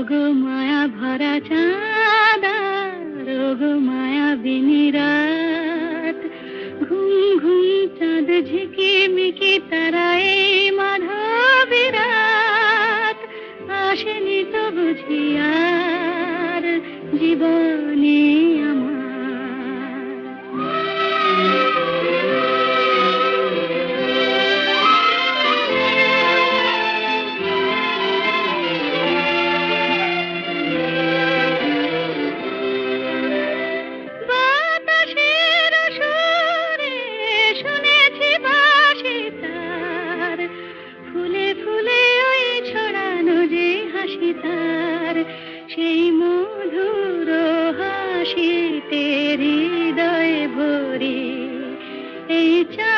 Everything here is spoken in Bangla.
ওগো মায়া ভরা চাঁদ আর ওগো মায়াবিনী রাত, ঘুম ঘুম চাঁদ ঝিকিমিকি তারায় মাধবী রাত, আসেনি তো বুঝি আর জীবনে আমার। বাতাসের সুরে শুনেছি বাঁশি তার, ফুলে ফুলে ওই ছড়ানো যে হাসি তার, সেই মধুর হাসিতে হৃদয় ভরে এই চা